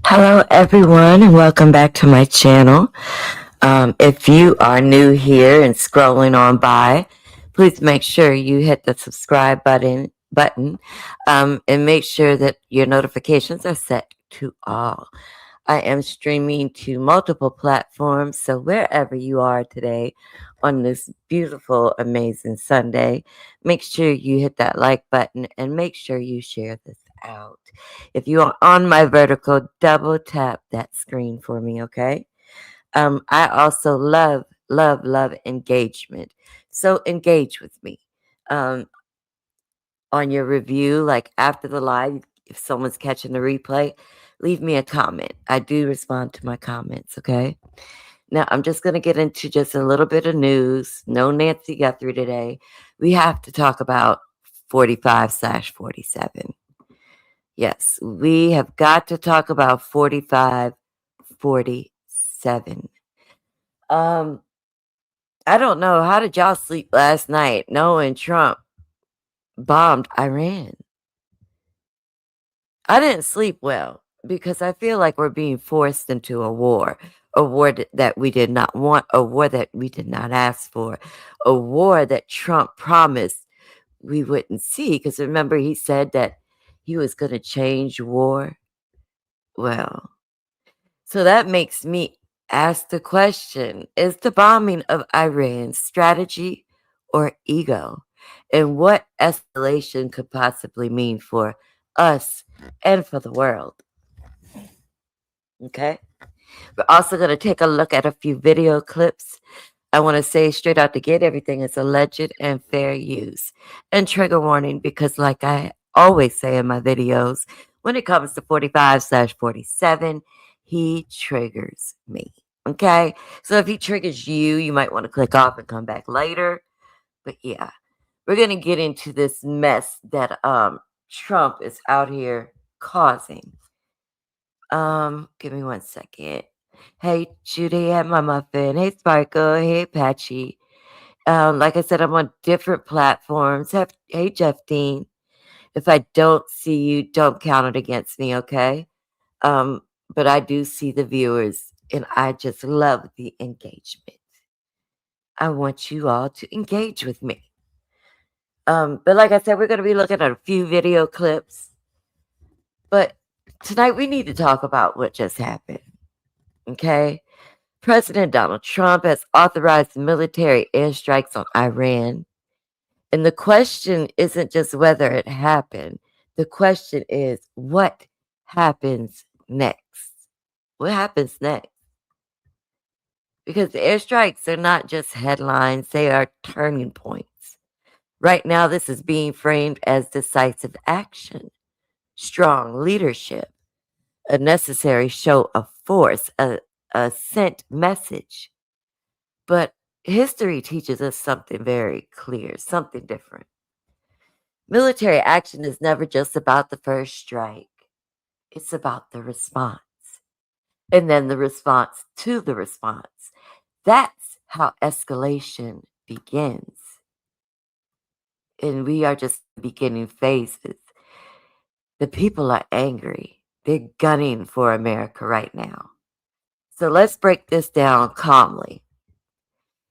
Hello everyone and welcome back to my channel. If you are new here and scrolling on by, please make sure you hit the subscribe button and make sure that your notifications are set to all. I am streaming to multiple platforms, so wherever you are today on this beautiful, amazing Sunday, make sure you hit that like button and make sure you share this out. If you are on my vertical, double tap that screen for me, okay? I also love engagement. So engage with me. On your review, like after the live, if someone's catching the replay, leave me a comment. I do respond to my comments, okay? Now, I'm just going to get into just a little bit of news. No Nancy Guthrie today. We have to talk about 45/47. Yes, we have got to talk about 45/47. I don't know. How did y'all sleep last night knowing Trump bombed Iran? I didn't sleep well because I feel like we're being forced into a war that we did not want, a war that we did not ask for, a war that Trump promised we wouldn't see. Because remember, he said that he was going to change war. Well, so that makes me ask the question, is the bombing of Iran strategy or ego? And what escalation could possibly mean for us and for the world? Okay. We're also going to take a look at a few video clips. I want to say straight out the gate, everything is alleged and fair use. And trigger warning, because like I always say in my videos, when it comes to 45/47, he triggers me. Okay? So if he triggers you, you might want to click off and come back later. But yeah, we're going to get into this mess that Trump is out here causing. Give me 1 second. Hey, Judy, hey, my muffin. Hey, Sparkle. Hey, Patchy. Like I said, I'm on different platforms. Hey, Jeff Dean. If I don't see you, don't count it against me, okay? But I do see the viewers, and I just love the engagement. I want you all to engage with me. But like I said, we're going to be looking at a few video clips. But tonight we need to talk about what just happened. Okay? President Donald Trump has authorized military airstrikes on Iran. And the question isn't just whether it happened. The question is, what happens next? What happens next? Because the airstrikes are not just headlines, they are turning points. Right now, this is being framed as decisive action, strong leadership, a necessary show of force, a sent message. But history teaches us something very clear, something different. Military action is never just about the first strike. It's about the response. And then the response to the response. That's how escalation begins. And we are just beginning phases. The people are angry. They're gunning for America right now. So let's break this down calmly.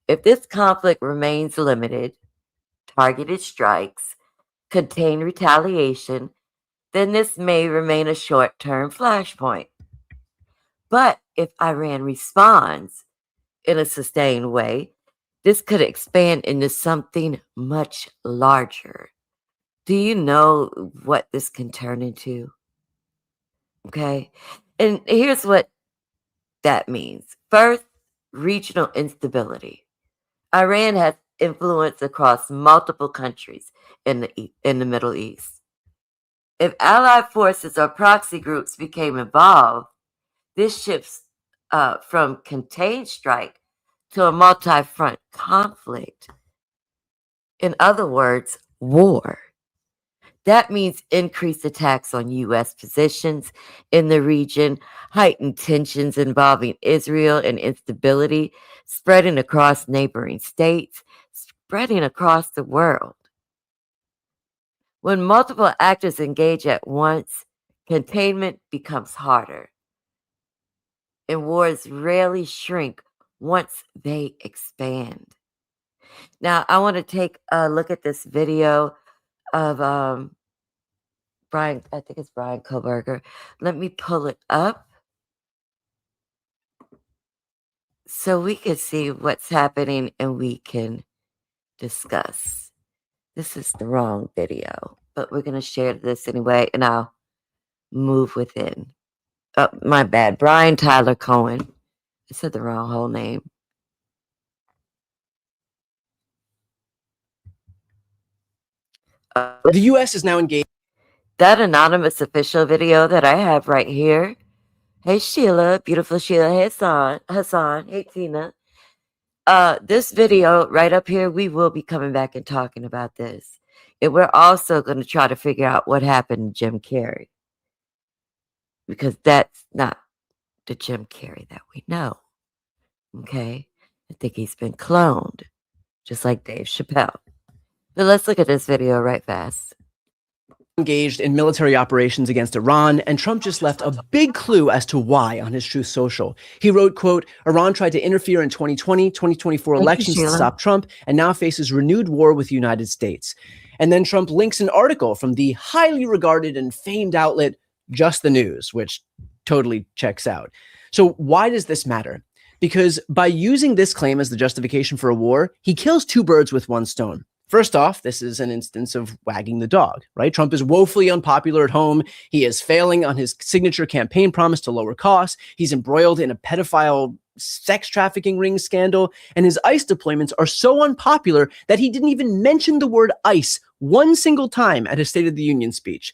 If this conflict remains limited, targeted strikes, contain retaliation, then this may remain a short-term flashpoint. But if Iran responds in a sustained way, this could expand into something much larger. Do you know what this can turn into? Okay. And here's what that means. First, regional instability. Iran has influence across multiple countries in the Middle East. If allied forces or proxy groups became involved, this shifts from contained strike to a multi-front conflict. In other words, war. That means increased attacks on U.S. positions in the region, heightened tensions involving Israel, and instability spreading across neighboring states, spreading across the world. When multiple actors engage at once, containment becomes harder, and wars rarely shrink once they expand. Now, I want to take a look at this video of Brian, I think it's Brian Koberger. Let me pull it up so we can see what's happening and we can discuss. This is the wrong video, but we're going to share this anyway, and I'll move within. Oh, my bad. Brian Tyler Cohen. I said the wrong whole name. The U.S. is now engaged. That anonymous official video that I have right here. Hey, Sheila. Beautiful Sheila. Hey, Hassan. Hey, Tina. This video right up here, we will be coming back and talking about this. And we're also going to try to figure out what happened to Jim Carrey. Because that's not the Jim Carrey that we know. Okay? I think he's been cloned. Just like Dave Chappelle. But let's look at this video right fast. Engaged in military operations against Iran, and Trump just left a big clue as to why on his Truth Social. He wrote, quote, Iran tried to interfere in 2020, 2024 elections to stop Trump, and now faces renewed war with the United States. And then Trump links an article from the highly regarded and famed outlet, Just the News, which totally checks out. So why does this matter? Because by using this claim as the justification for a war, he kills two birds with one stone. First off, this is an instance of wagging the dog, right? Trump is woefully unpopular at home. He is failing on his signature campaign promise to lower costs. He's embroiled in a pedophile sex trafficking ring scandal, and his ICE deployments are so unpopular that he didn't even mention the word ICE one single time at his State of the Union speech.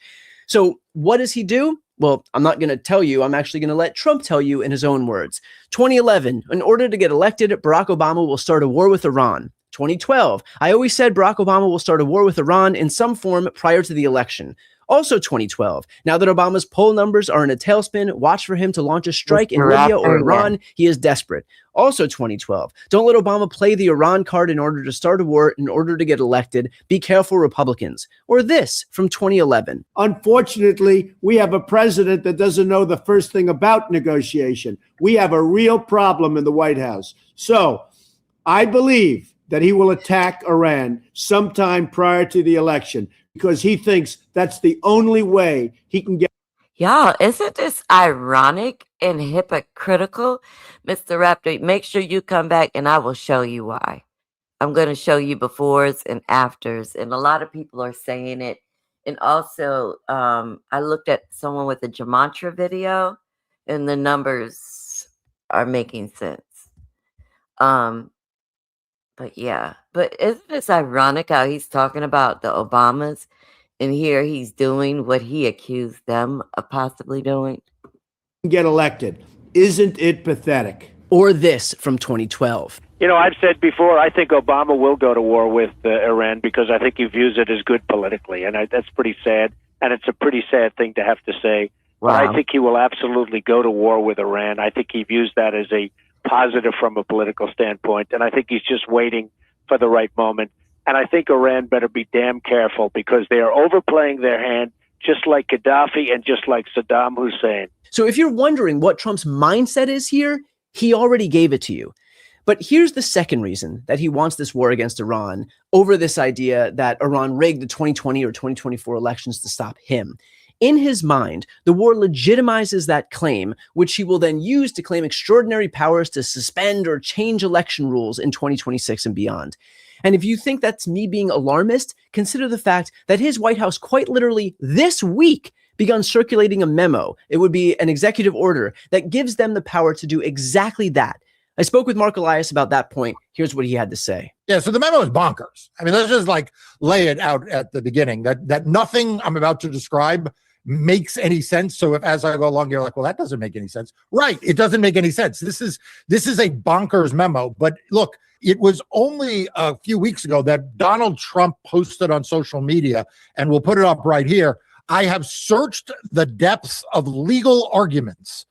So what does he do? Well, I'm not going to tell you. I'm actually going to let Trump tell you in his own words. 2011, in order to get elected, Barack Obama will start a war with Iran. 2012, I always said Barack Obama will start a war with Iran in some form prior to the election. Also 2012, now that Obama's poll numbers are in a tailspin, watch for him to launch a strike in Libya or Iran. He is desperate. Also 2012, don't let Obama play the Iran card in order to start a war, in order to get elected. Be careful, Republicans. Or this from 2011. Unfortunately, we have a president that doesn't know the first thing about negotiation. We have a real problem in the White House. So I believe that he will attack Iran sometime prior to the election because he thinks that's the only way he can get. Y'all, isn't this ironic and hypocritical? Mr. Raptor, make sure you come back and I will show you why. I'm going to show you befores and afters, and a lot of people are saying it. And also, I looked at someone with a Gematria video, and the numbers are making sense. But yeah, but isn't this ironic how he's talking about the Obamas, and here he's doing what he accused them of possibly doing? Get elected. Isn't it pathetic? Or this from 2012. You know, I've said before, I think Obama will go to war with Iran because I think he views it as good politically. And that's pretty sad. And it's a pretty sad thing to have to say. Wow. But I think he will absolutely go to war with Iran. I think he views that as a positive from a political standpoint. And I think he's just waiting for the right moment. And I think Iran better be damn careful because they are overplaying their hand, just like Gaddafi and just like Saddam Hussein. So if you're wondering what Trump's mindset is here, he already gave it to you. But here's the second reason that he wants this war against Iran, over this idea that Iran rigged the 2020 or 2024 elections to stop him. In his mind, the war legitimizes that claim, which he will then use to claim extraordinary powers to suspend or change election rules in 2026 and beyond. And if you think that's me being alarmist, consider the fact that his White House quite literally this week begun circulating a memo. It would be an executive order that gives them the power to do exactly that. I spoke with Mark Elias about that point. Here's what he had to say. Yeah, so the memo is bonkers. I mean, let's just like lay it out at the beginning that nothing I'm about to describe makes any sense. So if as I go along, you're like, well, that doesn't make any sense. Right. It doesn't make any sense. This is a bonkers memo. But look, it was only a few weeks ago that Donald Trump posted on social media, and we'll put it up right here. I have searched the depths of legal arguments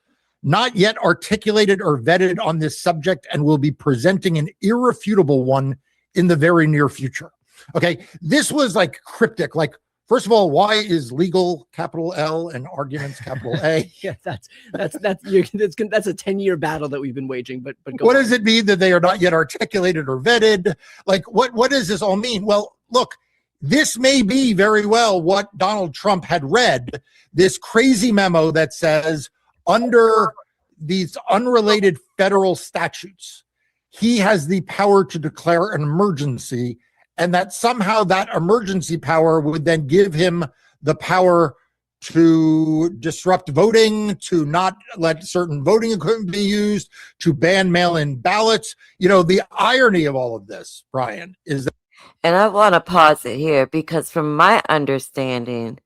not yet articulated or vetted on this subject and will be presenting an irrefutable one in the very near future. Okay. This was like cryptic, like, first of all, why is legal capital L and arguments capital A? Yeah, that's a 10-year battle that we've been waging. But what does it mean that they are not yet articulated or vetted? Like, what does this all mean? Well, look, this may be very well what Donald Trump had read, this crazy memo that says under these unrelated federal statutes, he has the power to declare an emergency, and that somehow that emergency power would then give him the power to disrupt voting, to not let certain voting equipment be used, to ban mail-in ballots. You know, the irony of all of this, Brian, is that. And I want to pause it here because from my understanding,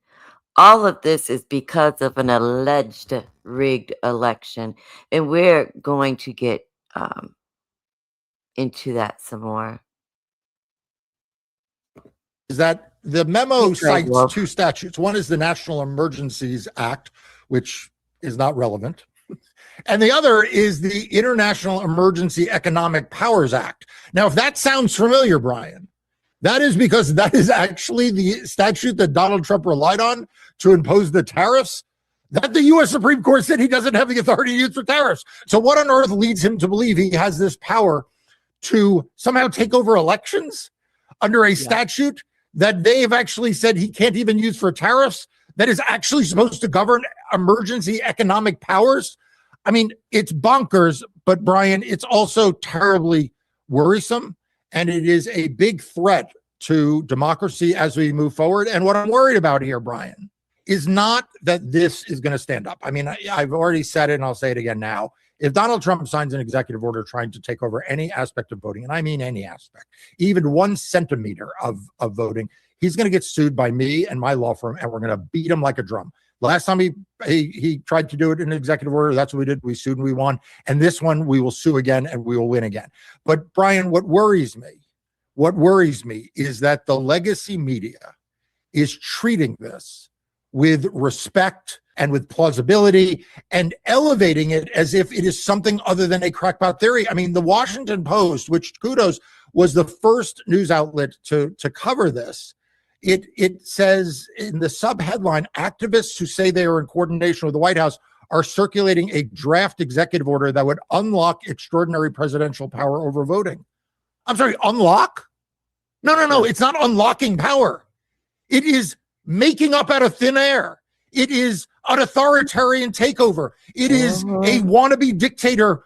all of this is because of an alleged rigged election. And we're going to get into that some more. Is that the memo cites two statutes. One is the National Emergencies Act, which is not relevant. And the other is the International Emergency Economic Powers Act. Now, if that sounds familiar, Brian, that is because that is actually the statute that Donald Trump relied on to impose the tariffs that the U.S. Supreme Court said he doesn't have the authority to use for tariffs. So what on earth leads him to believe he has this power to somehow take over elections under a statute that they've actually said he can't even use for tariffs, that is actually supposed to govern emergency economic powers? I mean, it's bonkers, but Brian, it's also terribly worrisome, and it is a big threat to democracy as we move forward. And what I'm worried about here, Brian, is not that this is going to stand up. I mean, I've already said it, and I'll say it again now. If Donald Trump signs an executive order trying to take over any aspect of voting, and I mean any aspect, even 1 centimeter of voting, he's going to get sued by me and my law firm, and we're going to beat him like a drum. Last time he tried to do it in an executive order, that's what we did. We sued and we won. And this one, we will sue again and we will win again. But Brian, what worries me is that the legacy media is treating this with respect and with plausibility and elevating it as if it is something other than a crackpot theory. I mean, the Washington Post, which kudos, was the first news outlet to cover this. It says in the sub-headline, activists who say they are in coordination with the White House are circulating a draft executive order that would unlock extraordinary presidential power over voting. I'm sorry, unlock? No. It's not unlocking power. It is making up out of thin air. It is an authoritarian takeover. It is a wannabe dictator,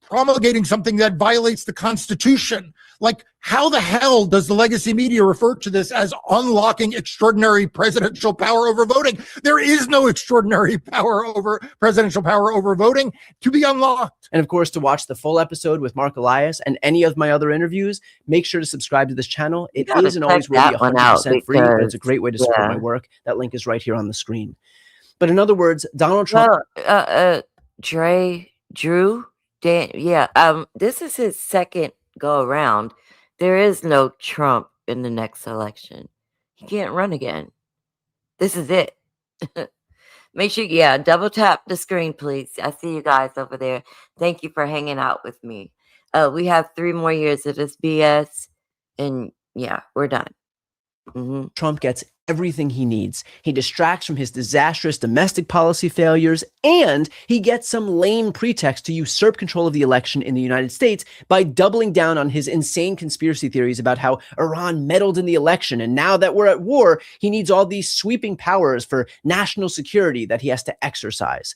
promulgating something that violates the Constitution. Like, how the hell does the legacy media refer to this as unlocking extraordinary presidential power over voting? There is no extraordinary presidential power over voting to be unlocked. And of course, to watch the full episode with Mark Elias and any of my other interviews, make sure to subscribe to this channel. It isn't always really 100% free, but it's a great way to support my work. That link is right here on the screen. But in other words, Donald Trump. Drew, this is his second go around. There is no Trump in the next election. He can't run again. This is it. Make sure, double tap the screen, please. I see you guys over there. Thank you for hanging out with me. We have 3 more years of this BS, and we're done. Trump gets everything he needs. He distracts from his disastrous domestic policy failures, and he gets some lame pretext to usurp control of the election in the United States by doubling down on his insane conspiracy theories about how Iran meddled in the election, and now that we're at war, he needs all these sweeping powers for national security that he has to exercise.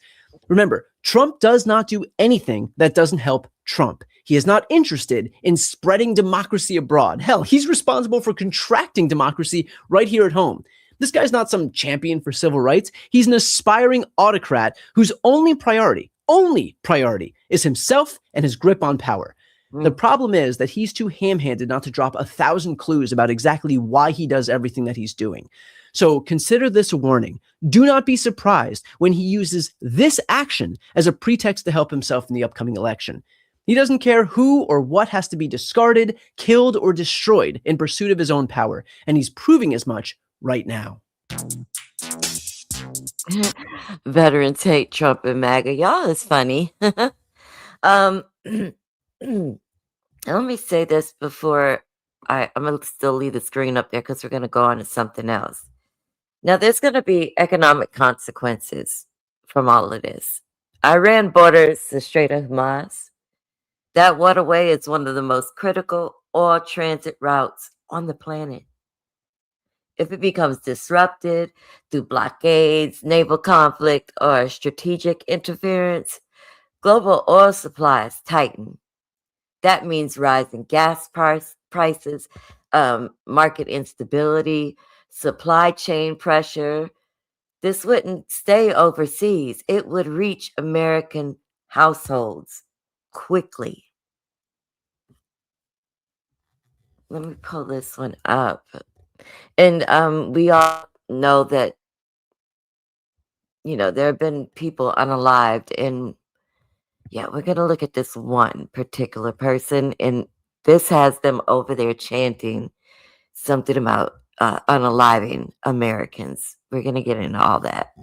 Remember, Trump does not do anything that doesn't help Trump. He is not interested in spreading democracy abroad. Hell, he's responsible for contracting democracy right here at home. This guy's not some champion for civil rights. He's an aspiring autocrat whose only priority is himself and his grip on power. The problem is that he's too ham-handed not to drop 1,000 clues about exactly why he does everything that he's doing. So consider this a warning. Do not be surprised when he uses this action as a pretext to help himself in the upcoming election. He doesn't care who or what has to be discarded, killed, or destroyed in pursuit of his own power, and he's proving as much right now. Veterans hate Trump and MAGA. Y'all is funny. Let me say this before I'm going to still leave the screen up there because we're going to go on to something else. Now, there's going to be economic consequences from all of this. Iran borders the Strait of Hormuz. That waterway is one of the most critical oil transit routes on the planet. If it becomes disrupted through blockades, naval conflict, or strategic interference, global oil supplies tighten. That means rising gas prices, market instability, supply chain pressure. This wouldn't stay overseas. It would reach American households quickly. Let me pull this one up. And we all know that, there have been people unalived. And yeah, we're going to look at this one particular person. And this has them over there chanting something about unaliving Americans. We're going to get into all that.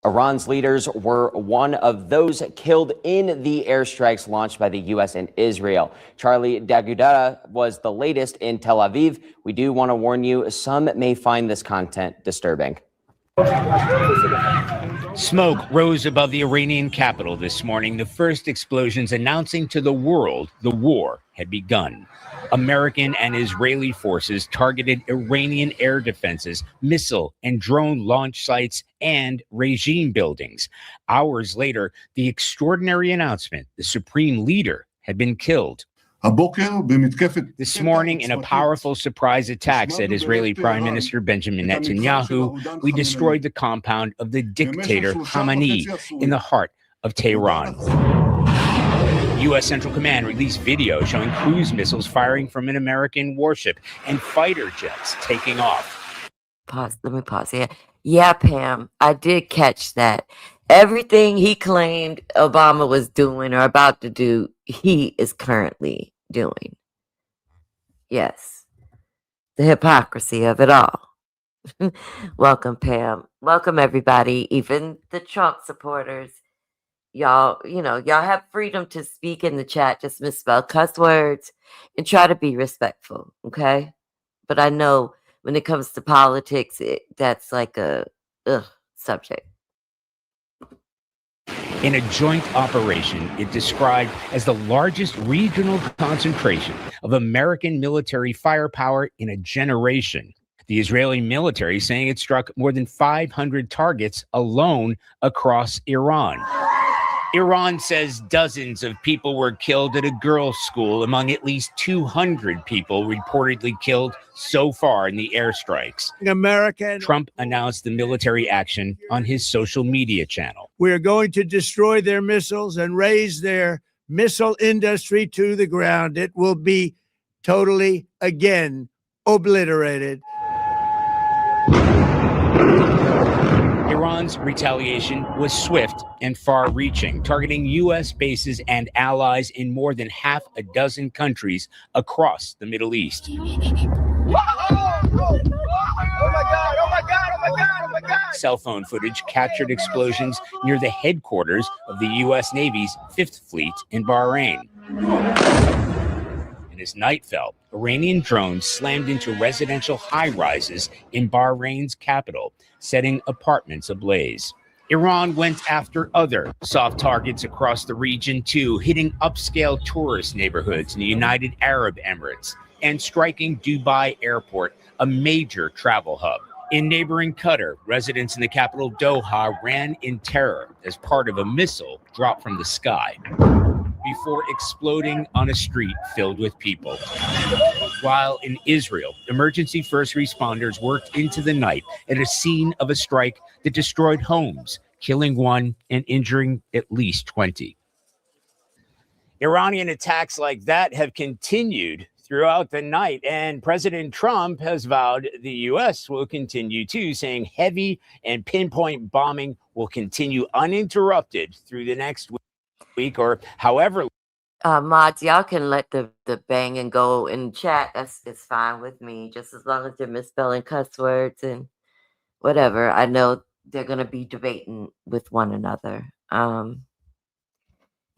Iran's leaders were one of those killed in the airstrikes launched by the U.S. and Israel. Charlie Dagudara was the latest in Tel Aviv. We do want to warn you, some may find this content disturbing. Smoke rose above the Iranian capital this morning, the first explosions announcing to the world the war had begun. American and Israeli forces targeted Iranian air defenses, missile and drone launch sites, and regime buildings. Hours later, the extraordinary announcement: the supreme leader had been killed. This morning, in a powerful surprise attack, said Israeli Prime Minister Benjamin Netanyahu, we destroyed the compound of the dictator Khamenei in the heart of Tehran. U.S. Central Command released video showing cruise missiles firing from an American warship and fighter jets taking off. Let me pause here. Yeah, Pam, I did catch that. Everything he claimed Obama was doing or about to do, he is currently doing. Yes. The hypocrisy of it all. Welcome, Pam. Welcome, everybody, even the Trump supporters. Y'all have freedom to speak in the chat, just misspell cuss words and try to be respectful, okay? But I know when it comes to politics, that's like a subject. In a joint operation it described as the largest regional concentration of American military firepower in a generation. The Israeli military saying it struck more than 500 targets alone across Iran. Iran says dozens of people were killed at a girls' school, among at least 200 people reportedly killed so far in the airstrikes. Trump announced the military action on his social media channel. We are going to destroy their missiles and raise their missile industry to the ground. It will be totally, again, obliterated. Iran's retaliation was swift and far-reaching, targeting U.S. bases and allies in more than half a dozen countries across the Middle East. Cell phone footage captured explosions near the headquarters of the U.S. Navy's 5th Fleet in Bahrain. as night fell, Iranian drones slammed into residential high-rises in Bahrain's capital, setting apartments ablaze. Iran went after other soft targets across the region too, hitting upscale tourist neighborhoods in the United Arab Emirates and striking Dubai Airport, a major travel hub. In neighboring Qatar, residents in the capital Doha ran in terror as part of a missile dropped from the sky before exploding on a street filled with people. While in Israel, emergency first responders worked into the night at a scene of a strike that destroyed homes, killing one and injuring at least 20. Iranian attacks like that have continued throughout the night, and President Trump has vowed the U.S. will continue too, saying heavy and pinpoint bombing will continue uninterrupted through the next week or however. Mods, y'all can let the banging go in chat. It's fine with me, just as long as they're misspelling cuss words and whatever. I know they're gonna be debating with one another.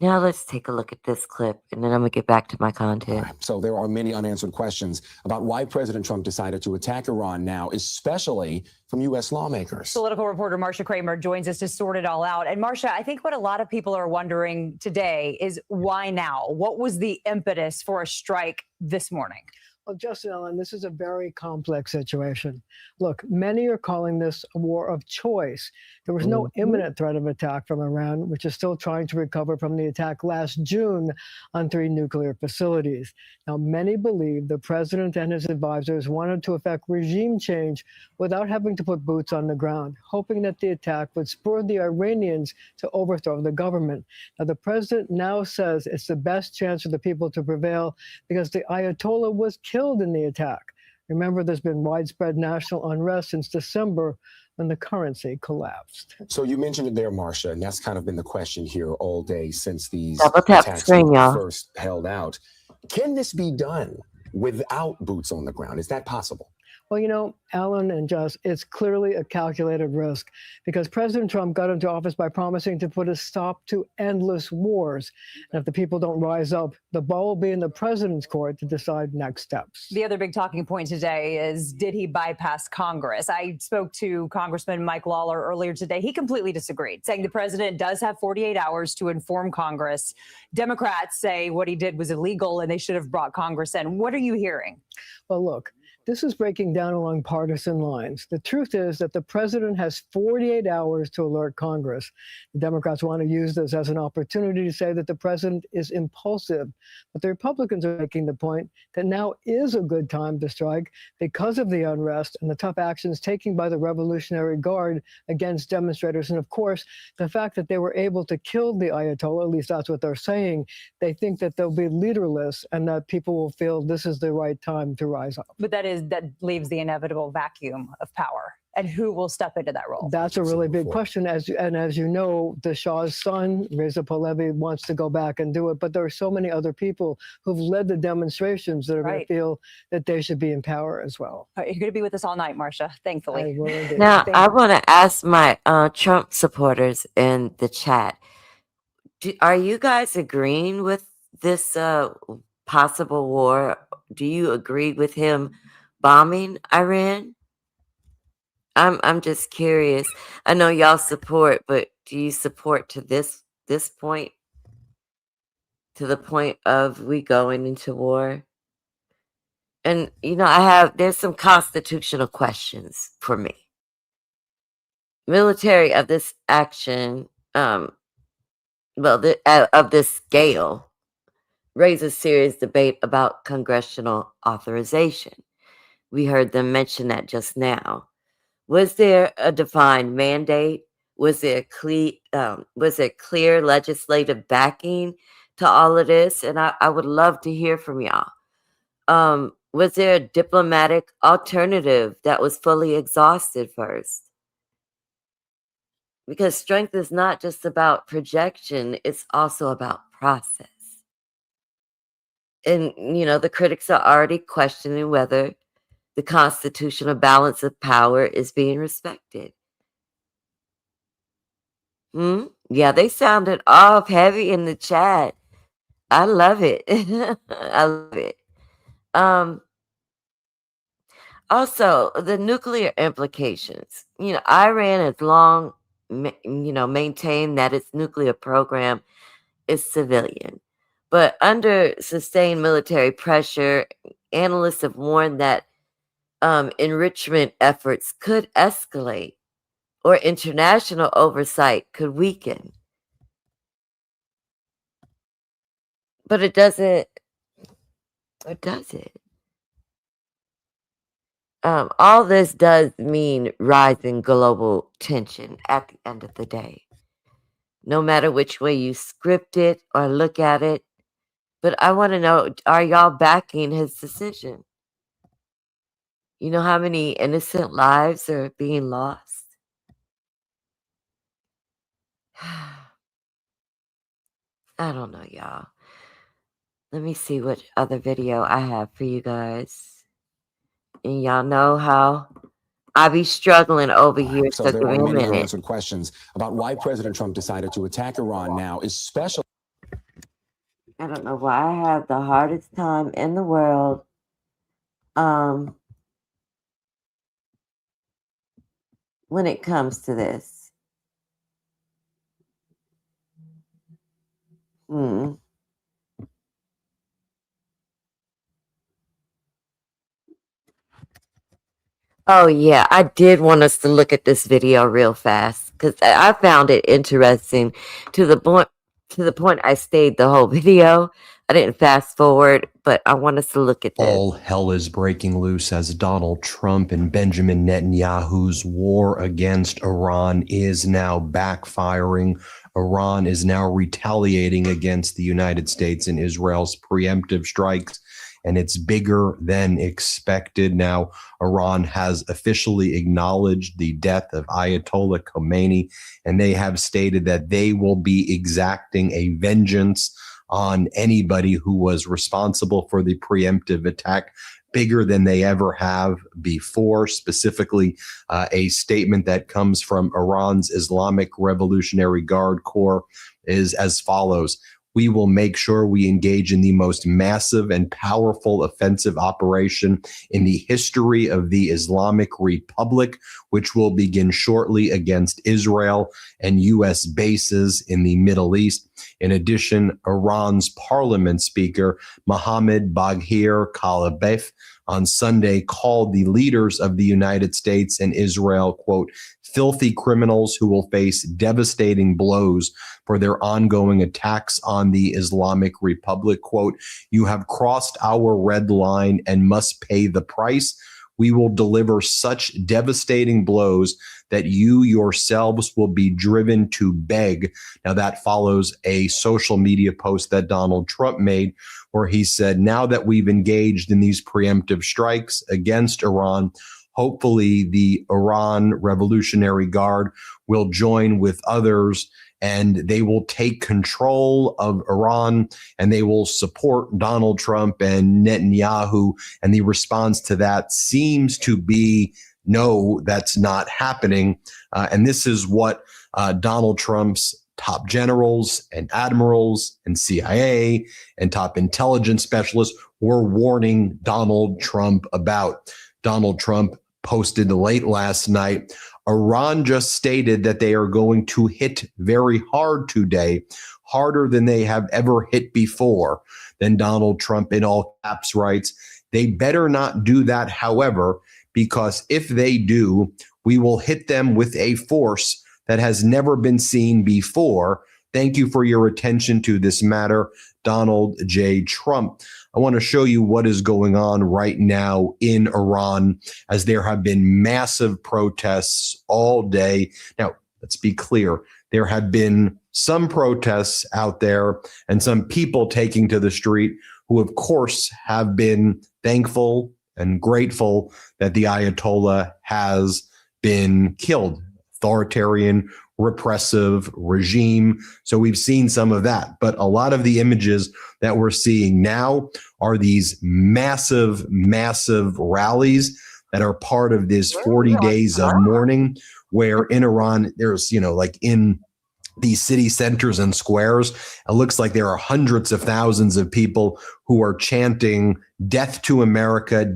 Now let's take a look at this clip, and then I'm gonna get back to my content. So there are many unanswered questions about why President Trump decided to attack Iran now, especially from U.S. lawmakers. Political reporter Marcia Kramer joins us to sort it all out. And Marcia, I think what a lot of people are wondering today is why now? What was the impetus for a strike this morning? Well, Justin Ellen, this is a very complex situation. Look, many are calling this a war of choice. There was no imminent threat of attack from Iran, which is still trying to recover from the attack last June on 3 nuclear facilities. Now, many believe the president and his advisors wanted to effect regime change without having to put boots on the ground, hoping that the attack would spur the Iranians to overthrow the government. Now, the president now says it's the best chance for the people to prevail because the Ayatollah was killed in the attack. Remember, there's been widespread national unrest since December when the currency collapsed. So you mentioned it there, Marcia, and that's kind of been the question here all day since these attacks were first held out. Can this be done without boots on the ground? Is that possible? Well, you know, Alan and Jess, it's clearly a calculated risk because President Trump got into office by promising to put a stop to endless wars. And if the people don't rise up, the ball will be in the president's court to decide next steps. The other big talking point today is, did he bypass Congress? I spoke to Congressman Mike Lawler earlier today. He completely disagreed, saying the president does have 48 hours to inform Congress. Democrats say what he did was illegal and they should have brought Congress in. What are you hearing? Well, look. This is breaking down along partisan lines. The truth is that the president has 48 hours to alert Congress. The Democrats want to use this as an opportunity to say that the president is impulsive. But the Republicans are making the point that now is a good time to strike because of the unrest and the tough actions taken by the Revolutionary Guard against demonstrators. And of course, the fact that they were able to kill the Ayatollah, at least that's what they're saying, they think that they'll be leaderless and that people will feel this is the right time to rise up. But that leaves the inevitable vacuum of power. And who will step into that role? That's a really big question. As you know, the Shah's son, Reza Pahlavi, wants to go back and do it. But there are so many other people who've led the demonstrations that are going to feel that they should be in power as well. You're going to be with us all night, Marcia, thankfully. Now, I want to ask my Trump supporters in the chat, are you guys agreeing with this possible war? Do you agree with him bombing Iran? I'm just curious. I know y'all support, but do you support to this point? To the point of we going into war? And you know, there's some constitutional questions for me. Military of this action, of this scale, raises serious debate about congressional authorization. We heard them mention that just now. Was there a defined mandate? Was there clear legislative backing to all of this? And I would love to hear from y'all. Was there a diplomatic alternative that was fully exhausted first? Because strength is not just about projection, it's also about process. And, you know, the critics are already questioning whether the constitutional balance of power is being respected. Yeah, they sounded off heavy in the chat. I love it. I love it. Also, the nuclear implications. Iran has long, maintained that its nuclear program is civilian. But under sustained military pressure, analysts have warned that enrichment efforts could escalate or international oversight could weaken. But it doesn't, or does it? All this does mean rising global tension at the end of the day. No matter which way you script it or look at it. But I want to know, are y'all backing his decision? You know how many innocent lives are being lost? I don't know, y'all. Let me see what other video I have for you guys. And y'all know how I be struggling over here. So there are many unanswered questions about why President Trump decided to attack Iran now, especially. I don't know why I have the hardest time in the world when it comes to this. Oh yeah, I did want us to look at this video real fast because I found it interesting to the point I stayed the whole video. I didn't fast forward, but I want us to look at this. All hell is breaking loose as Donald Trump and Benjamin Netanyahu's war against Iran is now backfiring. Iran is now retaliating against the United States and Israel's preemptive strikes, and it's bigger than expected. Now, Iran has officially acknowledged the death of Ayatollah Khomeini, and they have stated that they will be exacting a vengeance on anybody who was responsible for the preemptive attack, bigger than they ever have before. Specifically, a statement that comes from Iran's Islamic Revolutionary Guard Corps is as follows: "We will make sure we engage in the most massive and powerful offensive operation in the history of the Islamic Republic, which will begin shortly against Israel and U.S. bases in the Middle East." In addition, Iran's parliament speaker, Mohammad Baghir Kalibaf, on Sunday called the leaders of the United States and Israel, quote, "filthy criminals who will face devastating blows for their ongoing attacks on the Islamic Republic." Quote, "You have crossed our red line and must pay the price. We will deliver such devastating blows that you yourselves will be driven to beg." Now, that follows a social media post that Donald Trump made where he said, now that we've engaged in these preemptive strikes against Iran, hopefully the Iran Revolutionary Guard will join with others and they will take control of Iran and they will support Donald Trump and Netanyahu. And the response to that seems to be, no, that's not happening. And this is what Donald Trump's top generals and admirals and CIA and top intelligence specialists were warning Donald Trump about. Donald Trump posted late last night, "Iran just stated that they are going to hit very hard today, harder than they have ever hit before." Then Donald Trump in all caps writes, "They better not do that, however, because if they do, we will hit them with a force that has never been seen before. Thank you for your attention to this matter, Donald J. Trump." I want to show you what is going on right now in Iran, as there have been massive protests all day. Now, let's be clear. There have been some protests out there and some people taking to the street who, of course, have been thankful and grateful that the Ayatollah has been killed. Authoritarian, repressive regime. So we've seen some of that. But a lot of the images that we're seeing now are these massive, massive rallies that are part of this 40 days of mourning, where in Iran, there's, like in these city centers and squares. It looks like there are hundreds of thousands of people who are chanting death to America,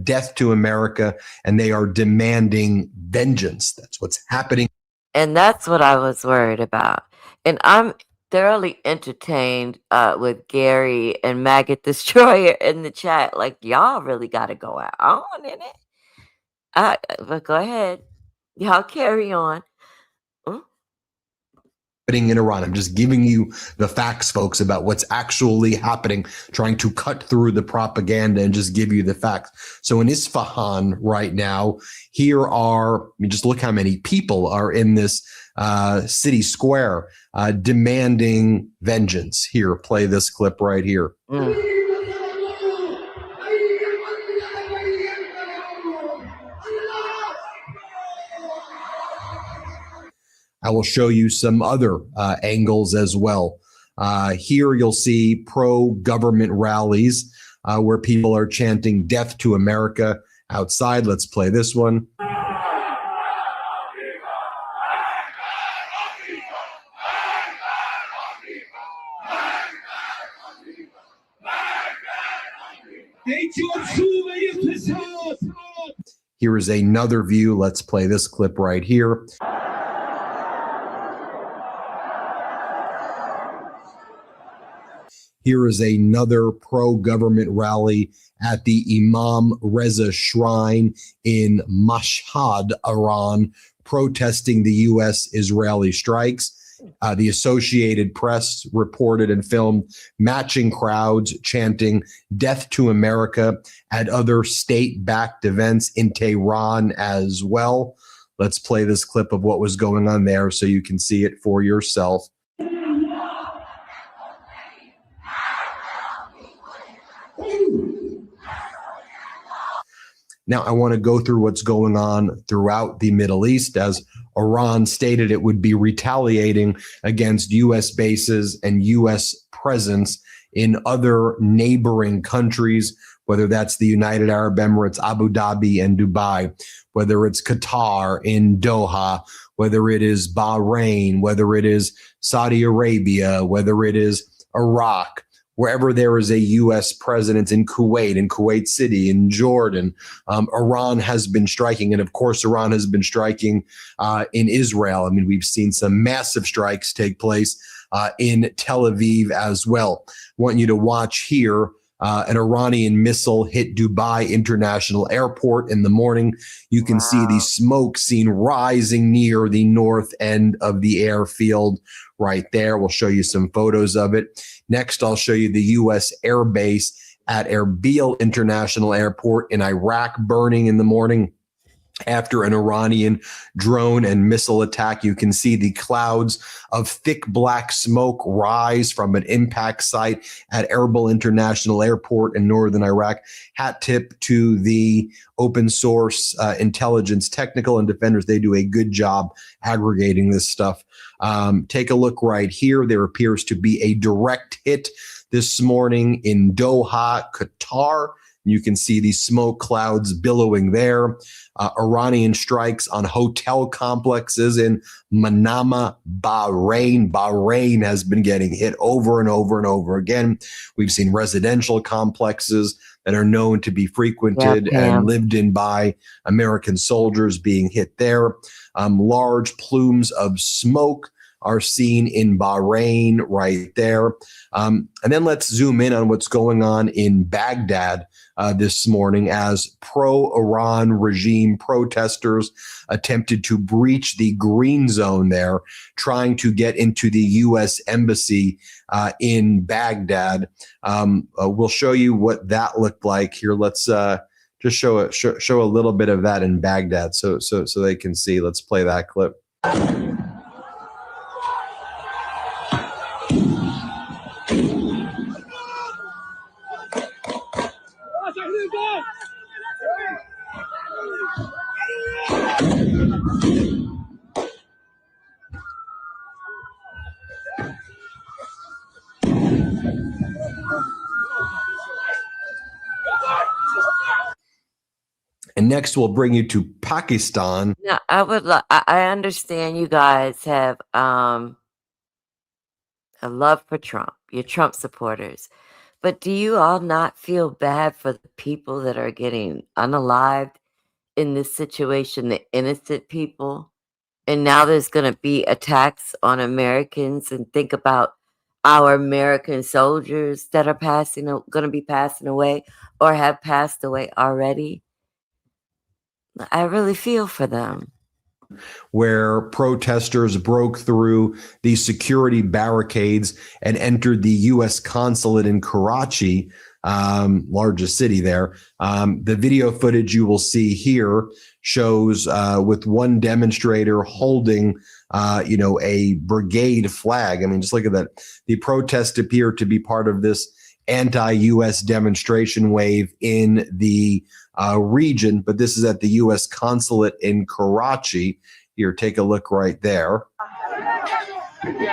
and they are demanding vengeance. That's what's happening. And that's what I was worried about. And I'm thoroughly entertained with Gary and Maggot Destroyer in the chat. Like, y'all really got to go out on in it. But go ahead. Y'all carry on. In Iran. I'm just giving you the facts, folks, about what's actually happening, trying to cut through the propaganda and just give you the facts. So in Isfahan right now, just look how many people are in this city square demanding vengeance. Here, play this clip right here. I will show you some other angles as well. Here you'll see pro-government rallies where people are chanting death to America outside. Let's play this one. Here is another view. Let's play this clip right here. Here is another pro-government rally at the Imam Reza Shrine in Mashhad, Iran, protesting the U.S.-Israeli strikes. The Associated Press reported and filmed matching crowds chanting death to America at other state-backed events in Tehran as well. Let's play this clip of what was going on there so you can see it for yourself. Now, I want to go through what's going on throughout the Middle East, as Iran stated it would be retaliating against U.S. bases and U.S. presence in other neighboring countries, whether that's the United Arab Emirates, Abu Dhabi, and Dubai, whether it's Qatar in Doha, whether it is Bahrain, whether it is Saudi Arabia, whether it is Iraq. Wherever there is a U.S. presence in Kuwait City, in Jordan, Iran has been striking. And of course, Iran has been striking in Israel. I mean, we've seen some massive strikes take place in Tel Aviv as well. I want you to watch here. An Iranian missile hit Dubai International Airport in the morning. You can see the smoke seen rising near the north end of the airfield right there. We'll show you some photos of it. Next, I'll show you the U.S. Air Base at Erbil International Airport in Iraq burning in the morning. After an Iranian drone and missile attack, you can see the clouds of thick black smoke rise from an impact site at Erbil International Airport in northern Iraq. Hat tip to the open source intelligence technical and defenders. They do a good job aggregating this stuff. Take a look right here. There appears to be a direct hit this morning in Doha, Qatar. You can see the smoke clouds billowing there. Iranian strikes on hotel complexes in Manama, Bahrain. Bahrain has been getting hit over and over and over again. We've seen residential complexes that are known to be frequented and lived in by American soldiers being hit there. Large plumes of smoke are seen in Bahrain right there. And then let's zoom in on what's going on in Baghdad this morning as pro-Iran regime protesters attempted to breach the green zone there, trying to get into the U.S. embassy in Baghdad. We'll show you what that looked like here. Let's just show a little bit of that in Baghdad so they can see. Let's play that clip. And next, we'll bring you to Pakistan. Now, I understand you guys have a love for Trump, you're Trump supporters. But do you all not feel bad for the people that are getting unalived in this situation, the innocent people? And now there's going to be attacks on Americans, and think about our American soldiers that are going to be passing away or have passed away already. I really feel for them. Where protesters broke through the security barricades and entered the U.S. consulate in Karachi, largest city there. The video footage you will see here shows with one demonstrator holding, a brigade flag. I mean, just look at that. The protests appear to be part of this anti-U.S. demonstration wave in the region, but this is at the U.S. consulate in Karachi. Here, take a look right there. It's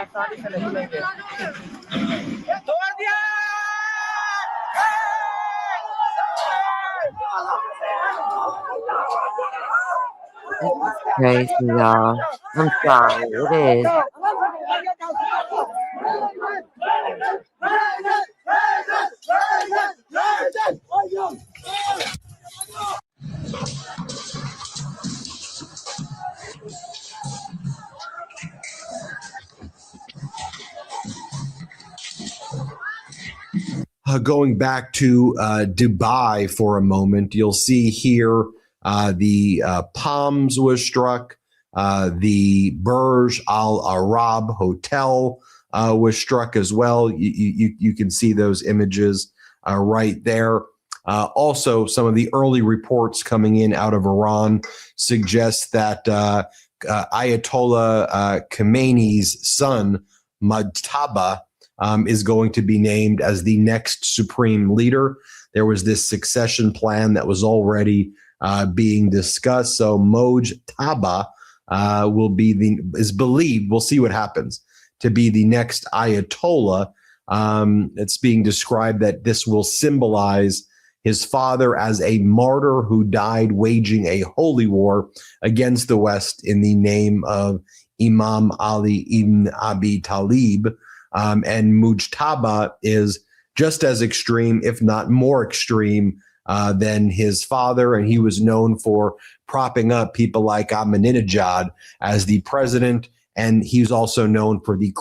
crazy, y'all. I'm sorry, it is. Going back to Dubai for a moment, you'll see here the Palms was struck. The Burj Al Arab Hotel was struck as well. You can see those images right there. Also, some of the early reports coming in out of Iran suggest that Ayatollah Khamenei's son, Mujtaba, is going to be named as the next supreme leader. There was this succession plan that was already being discussed. So Mujtaba is believed, we'll see what happens, to be the next Ayatollah. It's being described that this will symbolize his father as a martyr who died waging a holy war against the West in the name of Imam Ali ibn Abi Talib. And Mujtaba is just as extreme, if not more extreme, than his father. And he was known for propping up people like Ahmadinejad as the president. And he's also known for the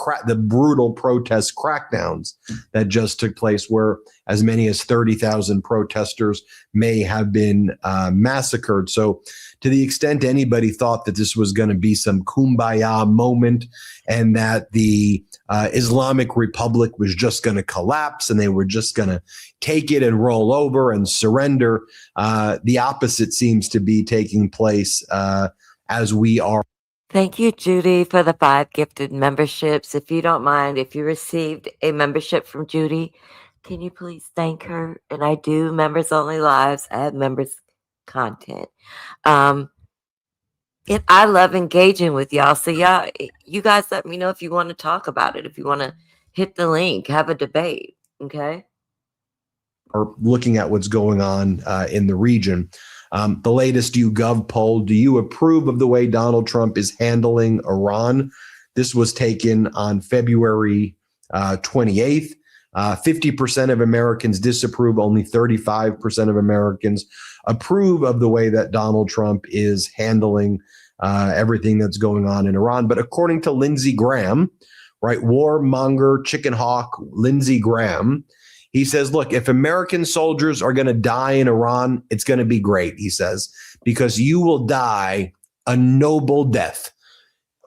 brutal protest crackdowns that just took place, where as many as 30,000 protesters may have been massacred. So to the extent anybody thought that this was going to be some kumbaya moment and that the Islamic Republic was just going to collapse and they were just going to take it and roll over and surrender, the opposite seems to be taking place as we are. Thank you, Judy, for the 5 gifted memberships. If you don't mind, if you received a membership from Judy, can you please thank her? And I do members only lives. I have members content. I love engaging with y'all. So you guys let me know if you want to talk about it, if you want to hit the link, have a debate. Okay. Or looking at what's going on in the region. The latest YouGov poll, do you approve of the way Donald Trump is handling Iran? This was taken on February 28th. 50% of Americans disapprove. Only 35% of Americans approve of the way that Donald Trump is handling everything that's going on in Iran. But according to Lindsey Graham, right, warmonger, chicken hawk, Lindsey Graham, he says, look, if American soldiers are going to die in Iran, it's going to be great, he says, because you will die a noble death.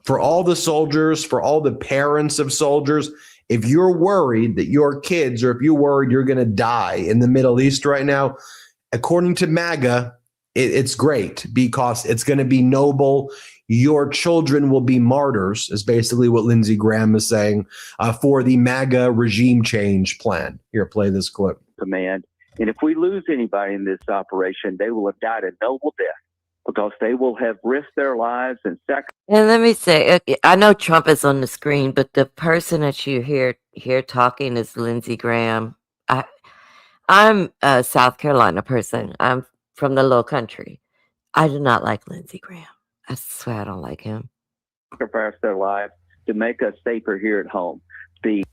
For all the soldiers, for all the parents of soldiers, if you're worried that your kids, or if you're worried you're going to die in the Middle East right now, according to MAGA, it's great because it's going to be noble. Your children will be martyrs, is basically what Lindsey Graham is saying for the MAGA regime change plan. Here, play this clip. Command. And if we lose anybody in this operation, they will have died a noble death because they will have risked their lives and sacrificed. And let me say, I know Trump is on the screen, but the person that you hear talking is Lindsey Graham. I'm a South Carolina person. I'm from the Low Country. I do not like Lindsey Graham. I swear I don't like him. Sacrifice their lives to make us safer here at home. speak.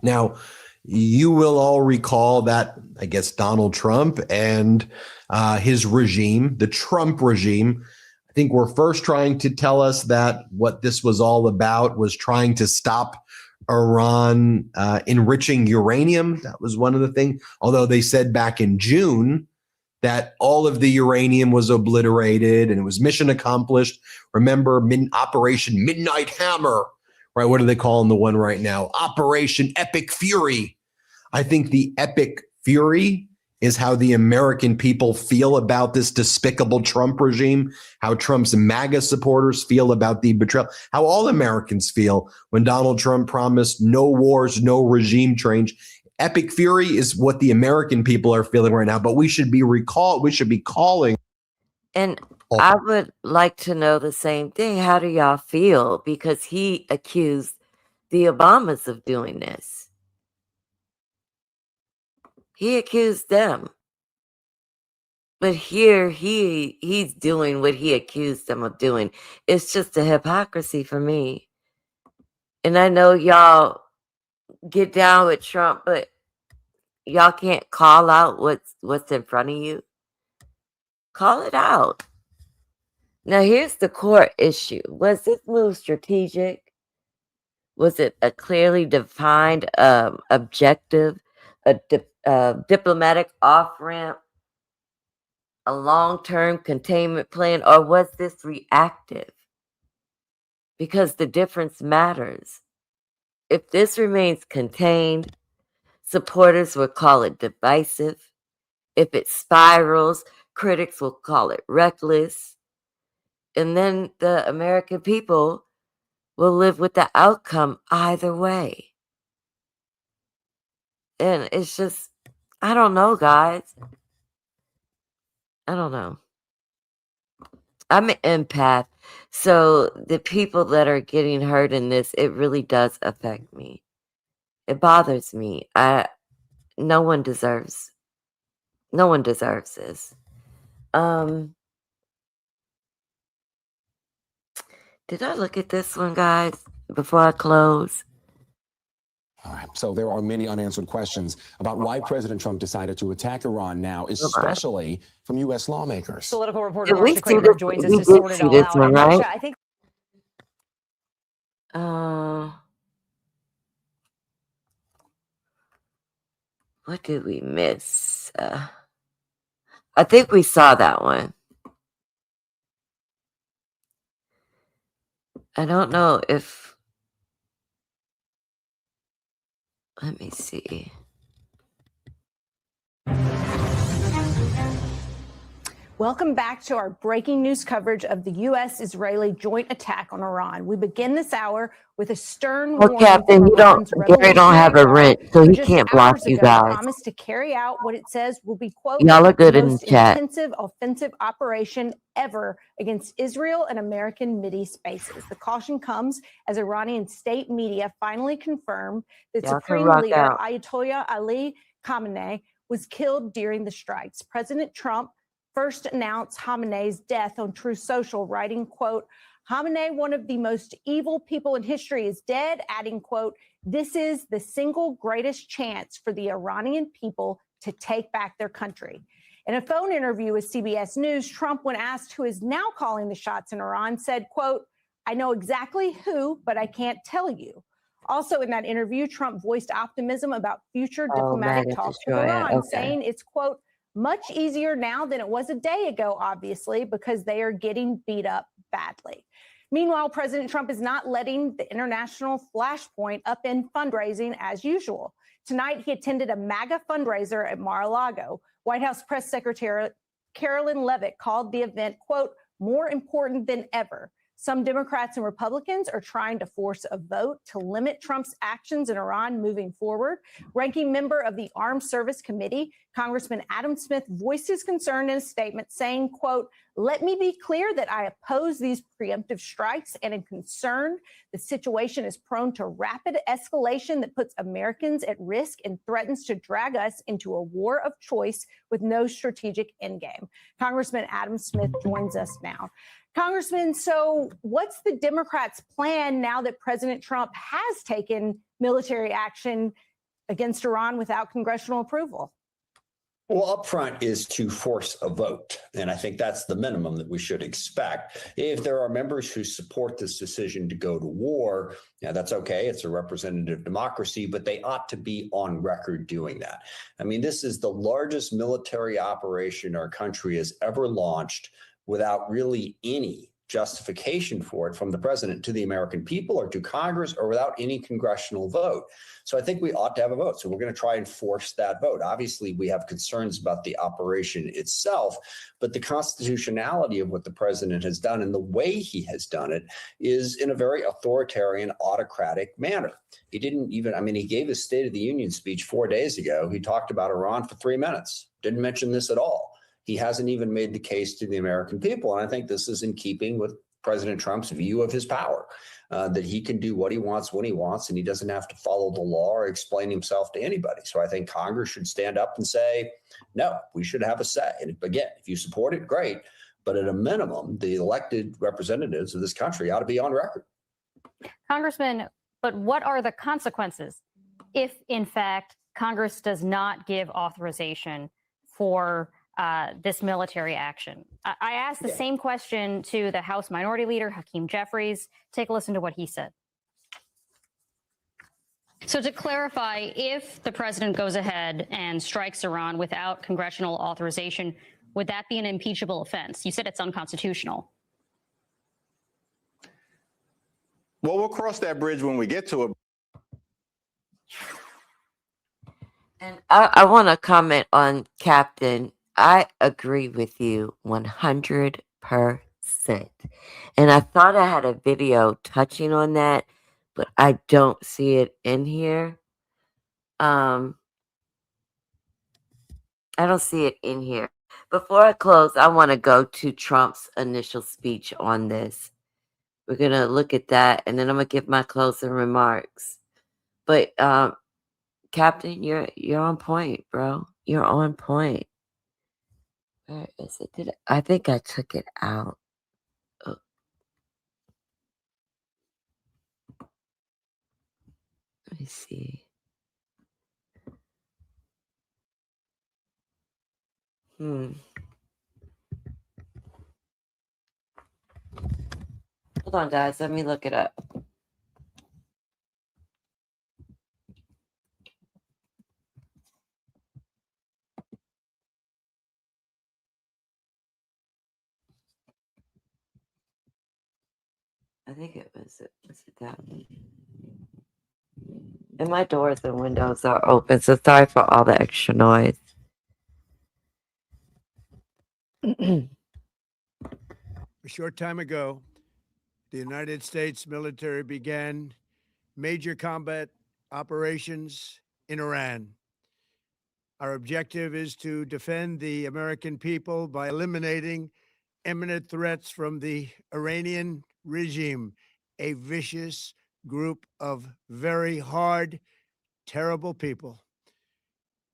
Now, you will all recall that, I guess, Donald Trump and his regime, the Trump regime, I think were first trying to tell us that what this was all about was trying to stop Iran enriching uranium. That was one of the things, although they said back in June that all of the uranium was obliterated and it was mission accomplished. Remember Operation Midnight Hammer, right? What are they calling the one right now? Operation Epic Fury. I think the Epic Fury is how the American people feel about this despicable Trump regime, how Trump's MAGA supporters feel about the betrayal, how all Americans feel when Donald Trump promised no wars, no regime change. Epic Fury is what the American people are feeling right now, but we should be calling. And I would like to know the same thing. How do y'all feel? Because he accused the Obamas of doing this. He accused them. But here he's doing what he accused them of doing. It's just a hypocrisy for me. And I know y'all get down with Trump, but y'all can't call out what's in front of you. Call it out. Now here's the core issue. Was this move strategic? Was it a clearly defined objective, a diplomatic off-ramp, a long-term containment plan, or was this reactive? Because the difference matters. If this remains contained, supporters will call it divisive. If it spirals, critics will call it reckless. And then the American people will live with the outcome either way. And it's just, I don't know, guys. I don't know. I'm an empath. So the people that are getting hurt in this, it really does affect me. It bothers me. No one deserves this. Did I look at this one, guys, before I close? All right. So there are many unanswered questions about why President Trump decided to attack Iran now, especially from U.S. lawmakers. Political reporter Marsha Kramer joins us to sort it all out. One, right? Marsha, I think. What did we miss? I think we saw that one. I don't know if... Let me see. Welcome back to our breaking news coverage of the U.S.-Israeli joint attack on Iran. We begin this hour with a stern warning. Captain, Gary don't have a wrench, so he can't block you guys. Promised to carry out what it says will be, quote, y'all are good the in most the chat. intensive offensive operation ever against Israel and American Mideast bases. The caution comes as Iranian state media finally confirmed that Supreme Leader Ayatollah Ali Khamenei was killed during the strikes. President Trump first announced Khamenei's death on Truth Social, writing, quote, Khamenei, one of the most evil people in history, is dead, adding, quote, this is the single greatest chance for the Iranian people to take back their country. In a phone interview with CBS News, Trump, when asked who is now calling the shots in Iran, said, quote, I know exactly who, but I can't tell you. Also in that interview, Trump voiced optimism about future diplomatic talks with Iran, saying it's, quote, much easier now than it was a day ago, obviously, because they are getting beat up badly. Meanwhile, President Trump is not letting the international flashpoint upend fundraising as usual. Tonight, he attended a MAGA fundraiser at Mar-a-Lago. White House Press Secretary Carolyn Levitt called the event, quote, more important than ever. Some Democrats and Republicans are trying to force a vote to limit Trump's actions in Iran moving forward. Ranking member of the Armed Service Committee, Congressman Adam Smith voiced his concern in a statement saying, quote, "Let me be clear that I oppose these preemptive strikes and am concerned the situation is prone to rapid escalation that puts Americans at risk and threatens to drag us into a war of choice with no strategic endgame." Congressman Adam Smith joins us now. Congressman, so what's the Democrats' plan now that President Trump has taken military action against Iran without congressional approval? Well, up front is to force a vote. And I think that's the minimum that we should expect. If there are members who support this decision to go to war, that's okay. It's a representative democracy, but they ought to be on record doing that. I mean, this is the largest military operation our country has ever launched without really any justification for it from the president to the American people or to Congress or without any congressional vote. So I think we ought to have a vote. So we're going to try and force that vote. Obviously, we have concerns about the operation itself, but the constitutionality of what the president has done and the way he has done it is in a very authoritarian, autocratic manner. He didn't even, he gave his State of the Union speech 4 days ago. He talked about Iran for 3 minutes, didn't mention this at all. He hasn't even made the case to the American people. And I think this is in keeping with President Trump's view of his power, that he can do what he wants when he wants, and he doesn't have to follow the law or explain himself to anybody. So I think Congress should stand up and say, no, we should have a say. And again, if you support it, great. But at a minimum, the elected representatives of this country ought to be on record. Congressman, but what are the consequences if, in fact, Congress does not give authorization for this military action? I asked the same question to the House Minority Leader, Hakeem Jeffries. Take a listen to what he said. So to clarify, if the president goes ahead and strikes Iran without congressional authorization, would that be an impeachable offense? You said it's unconstitutional. Well, we'll cross that bridge when we get to it. And I want to comment on Captain. I agree with you 100%. And I thought I had a video touching on that, but I don't see it in here. I don't see it in here. Before I close, I want to go to Trump's initial speech on this. We're going to look at that, and then I'm going to give my closing remarks. But, Captain, you're on point, bro. You're on point. Where is it? I think I took it out. Oh. Let me see. Hold on, guys. Let me look it up. I think it was that one. And my doors and windows are open, so sorry for all the extra noise. A short time ago, the United States military began major combat operations in Iran. Our objective is to defend the American people by eliminating imminent threats from the Iranian regime, a vicious group of very hard, terrible people.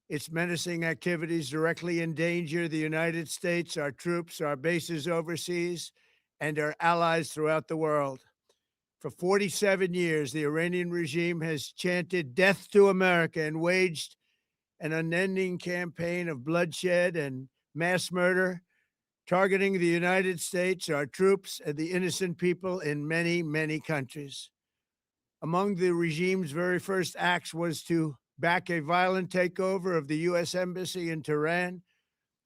Its menacing activities directly endanger the United States, our troops, our bases overseas, and our allies throughout the world. For 47 years, the Iranian regime has chanted death to America and waged an unending campaign of bloodshed and mass murder, targeting the United States, our troops, and the innocent people in many, many countries. Among the regime's very first acts was to back a violent takeover of the U.S. Embassy in Tehran,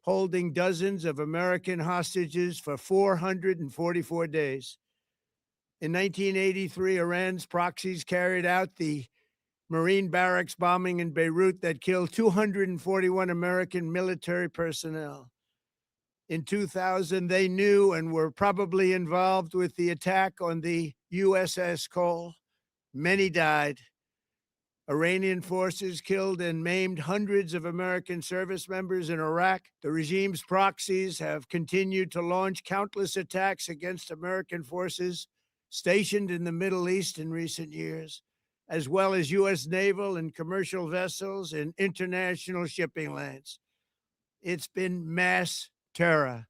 holding dozens of American hostages for 444 days. In 1983, Iran's proxies carried out the Marine barracks bombing in Beirut that killed 241 American military personnel. In 2000, they knew and were probably involved with the attack on the USS Cole. Many died. Iranian forces killed and maimed hundreds of American service members in Iraq. The regime's proxies have continued to launch countless attacks against American forces stationed in the Middle East in recent years, as well as U.S. naval and commercial vessels in international shipping lanes. It's been mass terror,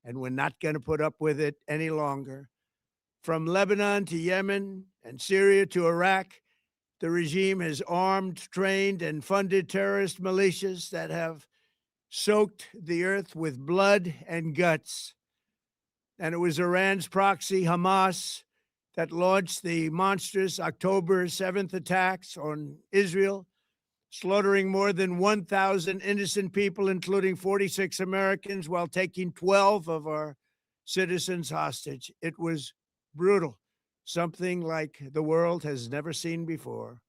and we're not going to put up with it any longer. From Lebanon to Yemen and Syria to Iraq, the regime has armed, trained, and funded terrorist militias that have soaked the earth with blood and guts. And it was Iran's proxy, Hamas, that launched the monstrous October 7th attacks on Israel, slaughtering more than 1,000 innocent people, including 46 Americans, while taking 12 of our citizens hostage. It was brutal, something like the world has never seen before.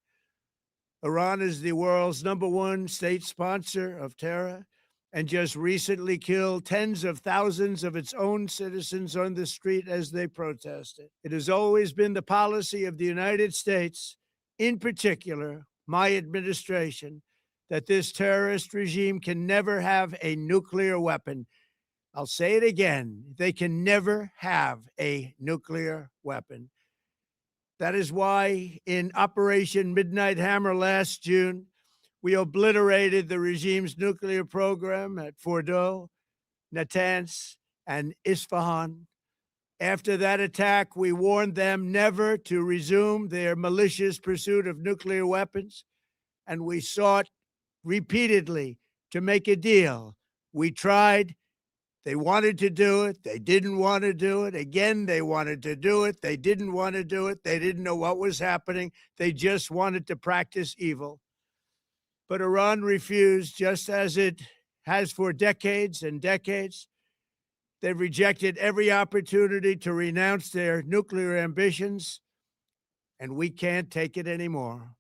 Iran is the world's #1 state sponsor of terror and just recently killed tens of thousands of its own citizens on the street as they protested. It has always been the policy of the United States, in particular, my administration, that this terrorist regime can never have a nuclear weapon. I'll say it again. They can never have a nuclear weapon. That is why in Operation Midnight Hammer last June, we obliterated the regime's nuclear program at Fordow, Natanz, and Isfahan. After that attack, we warned them never to resume their malicious pursuit of nuclear weapons, and we sought repeatedly to make a deal. We tried. They wanted to do it. They didn't want to do it. Again, they wanted to do it. They didn't want to do it. They didn't know what was happening. They just wanted to practice evil. But Iran refused, just as it has for decades and decades. They've rejected every opportunity to renounce their nuclear ambitions, and we can't take it anymore.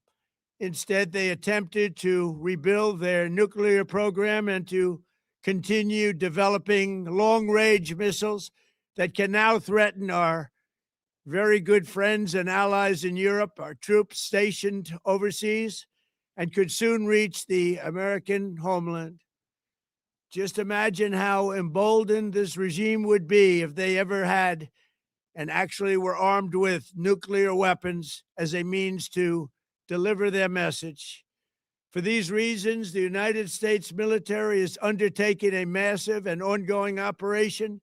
Instead, they attempted to rebuild their nuclear program and to continue developing long-range missiles that can now threaten our very good friends and allies in Europe, our troops stationed overseas, and could soon reach the American homeland. Just imagine how emboldened this regime would be if they ever had and actually were armed with nuclear weapons as a means to deliver their message. For these reasons, the United States military is undertaking a massive and ongoing operation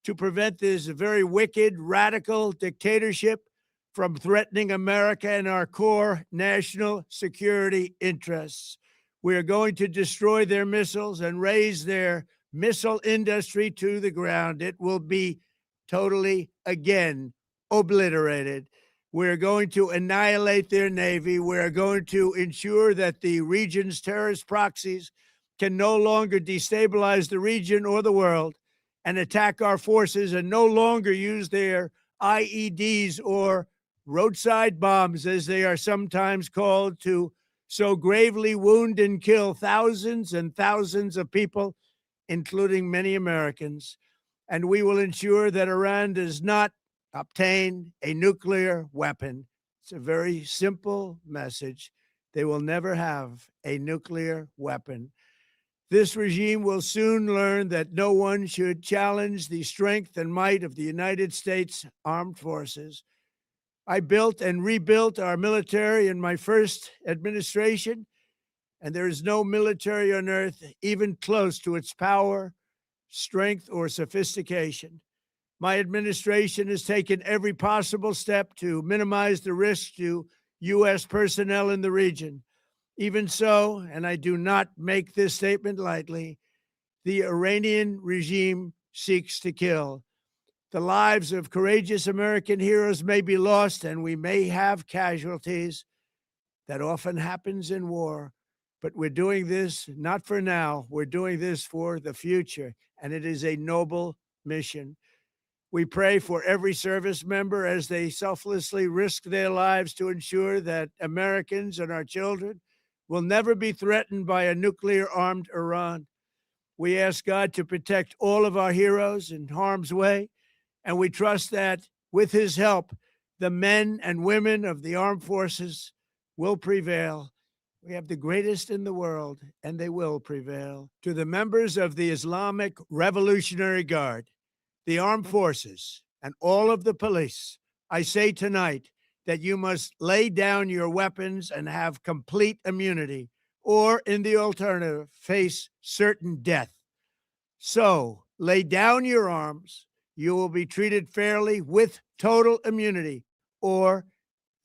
to prevent this very wicked, radical dictatorship from threatening America and our core national security interests. We are going to destroy their missiles and raise their missile industry to the ground. It will be totally, again, obliterated. We're going to annihilate their Navy. We're going to ensure that the region's terrorist proxies can no longer destabilize the region or the world and attack our forces and no longer use their IEDs or roadside bombs, as they are sometimes called, to so gravely wound and kill thousands and thousands of people, including many Americans. And we will ensure that Iran does not obtain a nuclear weapon. It's a very simple message. They will never have a nuclear weapon. This regime will soon learn that no one should challenge the strength and might of the United States Armed Forces. I built and rebuilt our military in my first administration, and there is no military on earth even close to its power, strength, or sophistication. My administration has taken every possible step to minimize the risk to U.S. personnel in the region. Even so, and I do not make this statement lightly, the Iranian regime seeks to kill. The lives of courageous American heroes may be lost, and we may have casualties. That often happens in war. But we're doing this not for now. We're doing this for the future, and it is a noble mission. We pray for every service member as they selflessly risk their lives to ensure that Americans and our children will never be threatened by a nuclear-armed Iran. We ask God to protect all of our heroes in harm's way, and we trust that with his help, the men and women of the armed forces will prevail We have the greatest in the world, and they will prevail. To the members of the Islamic Revolutionary Guard, the armed forces, and all of the police, I say tonight that you must lay down your weapons and have complete immunity, or in the alternative, face certain death. So lay down your arms. You will be treated fairly with total immunity, or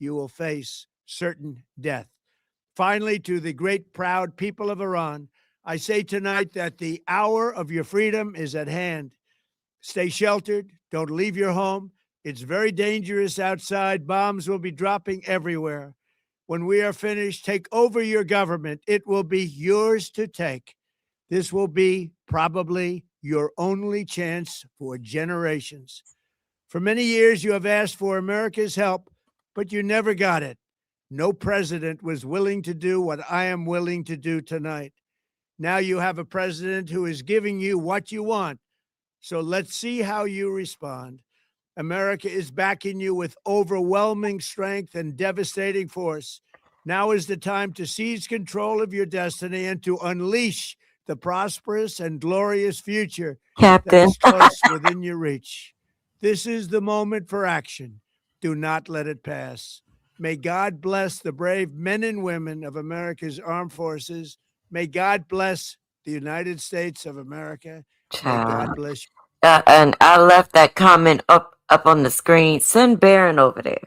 you will face certain death. Finally, to the great, proud people of Iran, I say tonight that the hour of your freedom is at hand. Stay sheltered. Don't leave your home. It's very dangerous outside. Bombs will be dropping everywhere. When we are finished, take over your government. It will be yours to take. This will be probably your only chance for generations. For many years, you have asked for America's help, but you never got it. No president was willing to do what I am willing to do tonight. Now you have a president who is giving you what you want. So let's see how you respond. America is backing you with overwhelming strength and devastating force. Now is the time to seize control of your destiny and to unleash the prosperous and glorious future that is close within your reach. This is the moment for action. Do not let it pass. May God bless the brave men and women of America's armed forces. May God bless the United States of America. May God bless you. And I left that comment up on the screen. Send Barron over there.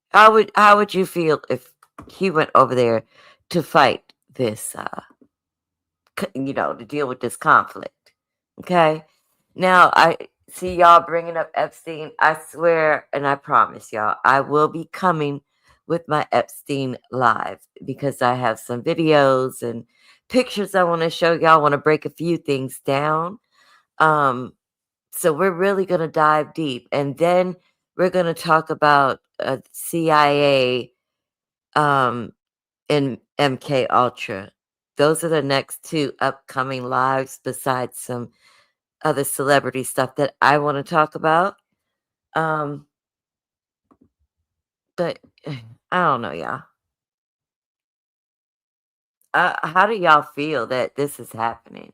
How would you feel if he went over there to fight this, to deal with this conflict? Okay. Now I see y'all bringing up Epstein. I swear, and I promise y'all, I will be coming with my Epstein live because I have some videos and pictures I want to show y'all. I want to break a few things down. So we're really going to dive deep, and then we're going to talk about CIA and MK Ultra. Those are the next two upcoming lives besides some other celebrity stuff that I want to talk about. But I don't know, y'all. How do y'all feel that this is happening?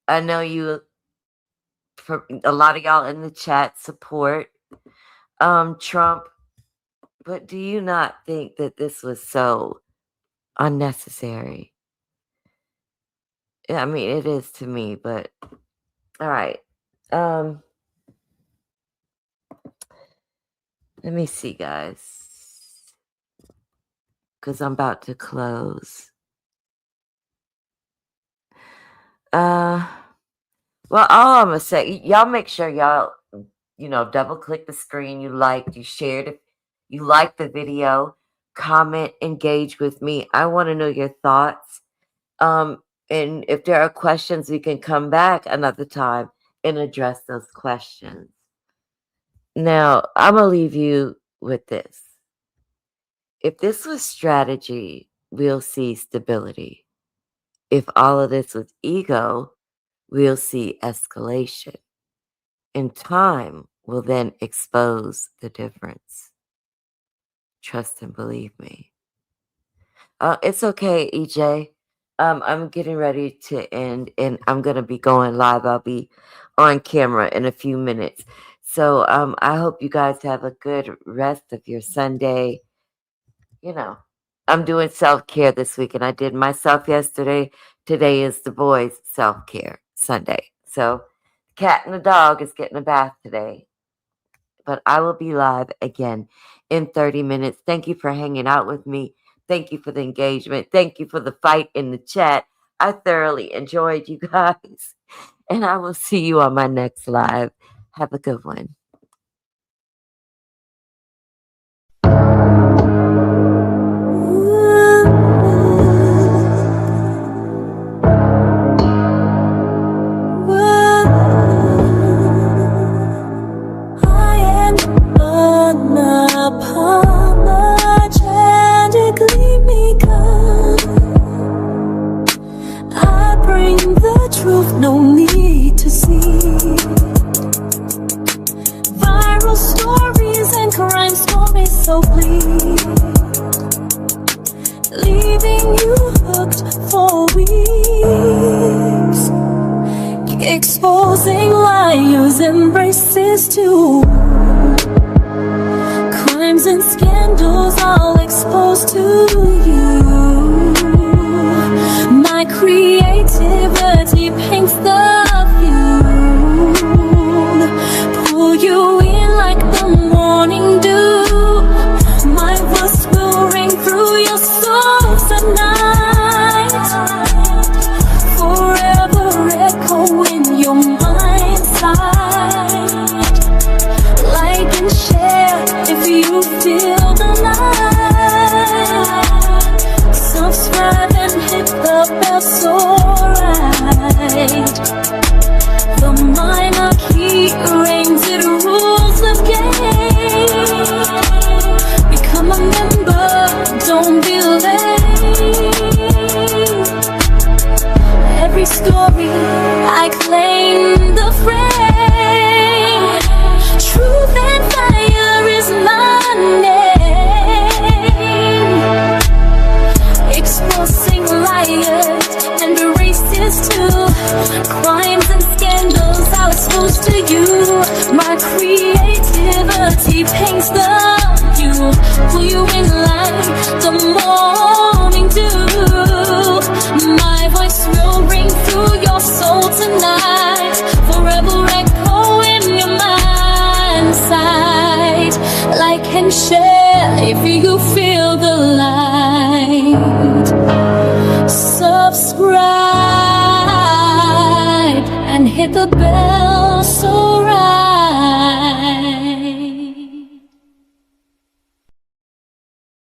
I know a lot of y'all in the chat support Trump, but do you not think that this was so unnecessary? I mean, it is to me, but all right. Let me see, guys, because I'm about to close. Well, all I'm going to say, y'all make sure y'all, double click the screen you liked, you shared if you liked the video, comment, engage with me. I want to know your thoughts. And if there are questions, we can come back another time and address those questions. Now, I'm going to leave you with this. If this was strategy, we'll see stability. If all of this was ego, we'll see escalation. And time will then expose the difference. Trust and believe me. It's okay, EJ. I'm getting ready to end, and I'm going to be going live. I'll be on camera in a few minutes. So I hope you guys have a good rest of your Sunday. I'm doing self-care this week, and I did myself yesterday. Today is the boys' self-care Sunday. So the cat and the dog is getting a bath today. But I will be live again in 30 minutes. Thank you for hanging out with me. Thank you for the engagement. Thank you for the fight in the chat. I thoroughly enjoyed you guys. And I will see you on my next live. Have a good one. Truth, no need to see. exposing liars and racists too. Crimes and scandals all exposed to you. My creativity paints the view, pull you in like the morning dew. My voice will ring through your soul tonight, forever echo in your mind's sight. Like and share if you feel the light. Subscribe and hit the bell so right. The monarchy reigns, it rules the game. Become a member, don't be late. Every story I claim the frame. Truth and fire is my name. Exposing liars and racists too. Crimes and scandals I'll expose to you. My creativity paints the view, pull you in like the morning dew. My voice will ring through your soul tonight, forever echo in your mind's sight. Like and share if you feel the light. Subscribe and hit the bell